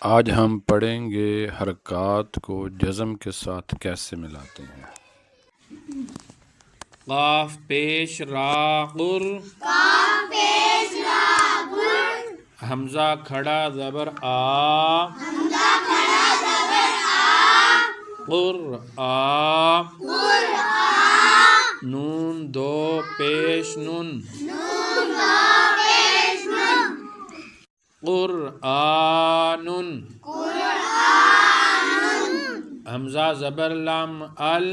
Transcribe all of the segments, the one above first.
آج ہم پڑھیں گے حرکات کو جزم کے ساتھ کیسے ملاتے ہیں۔ قاف پیش را غر، حمزہ کھڑا زبر آ، قر آ، نون دو پیش نن، قرآن، حمزہ زبر لام ال،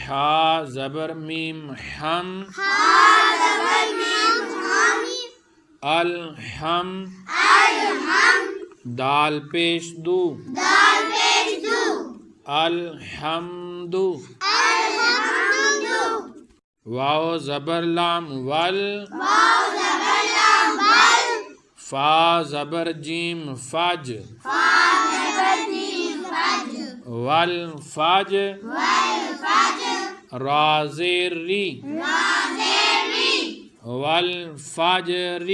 حا زبر میم حم، الحم، دال پیش دو، الحمد، واو زبر لام ول، فا زبر جیم فج، والفج، را زیر ری، والفجر،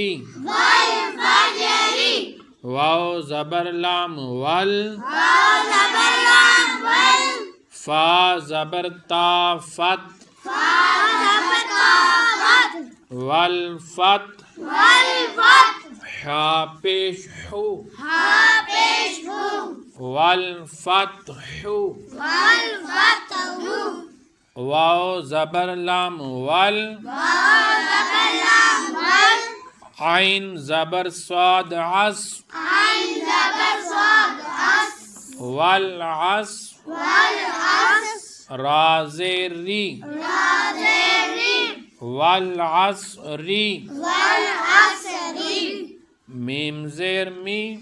واو زبر لام ول، فا زبر تا فت، والفت، حا پیش حو، والفتح، واو زبر لام ول، عین زبر صاد عص، والعصر، را زیر ری، والعصر، میم زیر می،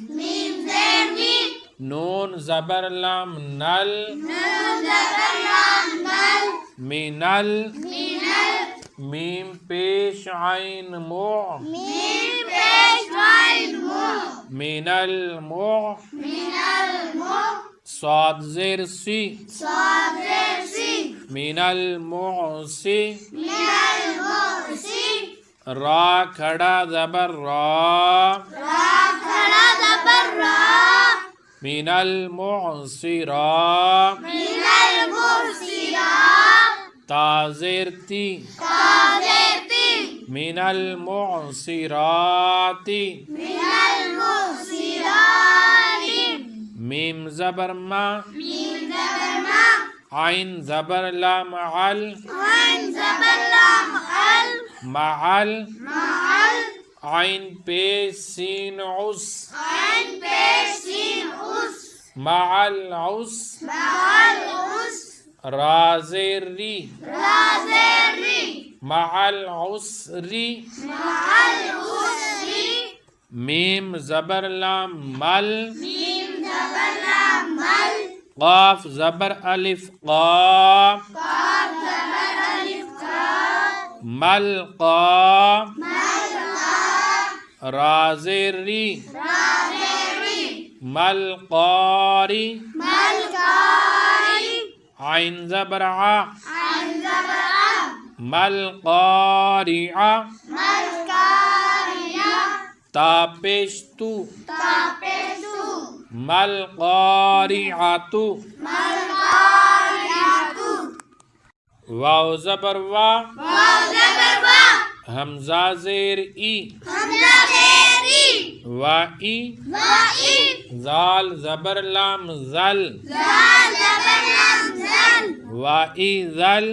نون زبر لام نل، منل، میم پیش عین مع، من المع، صاد زیر سی، من المعصی، را کھڑا زبر را، من المعصرات، تا زیر تی، من المعصرات، میم زبر ما، عین زبر لام عل، معل، عین پیش سین عس، مع العس، را زیر ری، مع العسر، میم زبر لام مل، قاف زبر الف قا، ملقا، را زیر ری، ملقاری، عین زبر ع، ملقارع، تا پیش تو، ملقارعۃ، واو زبر وا، حمزہ زیر ای، وائی، زال زبر لام زل، وائی زل،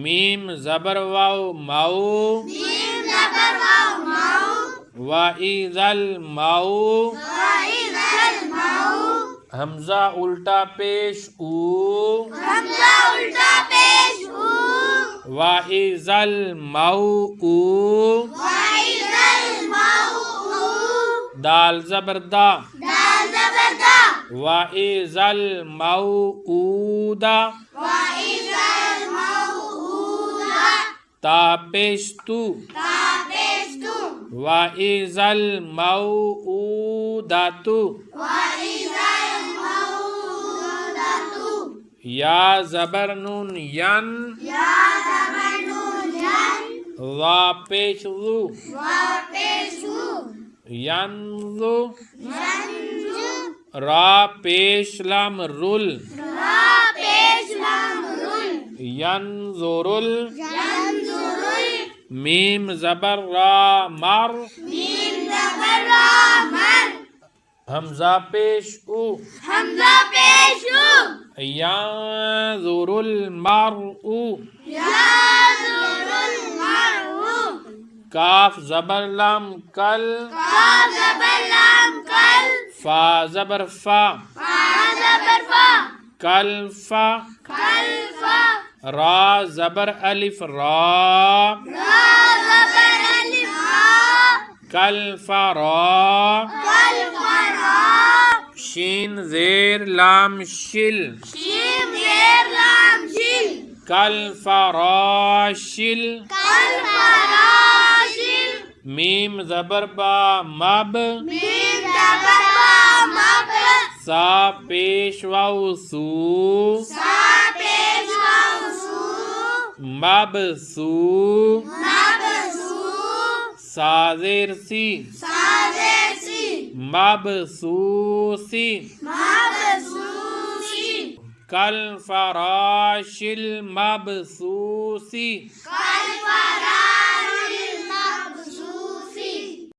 میم زبر واو مو، وائی زل مو، حمزہ الٹا پیش او، وائی زل مو، دال زبر دا، وَإِذَا الْمَوْءُودَةُ، تا پیش تو، وَإِذَا الْمَوْءُودَةُ، یا زبر نون ین، وا پیش ذو، ینزو را پیش لام رل ینظرل میم زبر را مر حمزہ پیش او ینظر المرء کاف زبر لام کل فا زبر فا کل فا را زبر الف را کل فرا شین زیر لام شل کل فراشل میم زبر با مب سا پیش واو سو مب سو سا زیر سی مب سو سی کل فراشل مب سو سی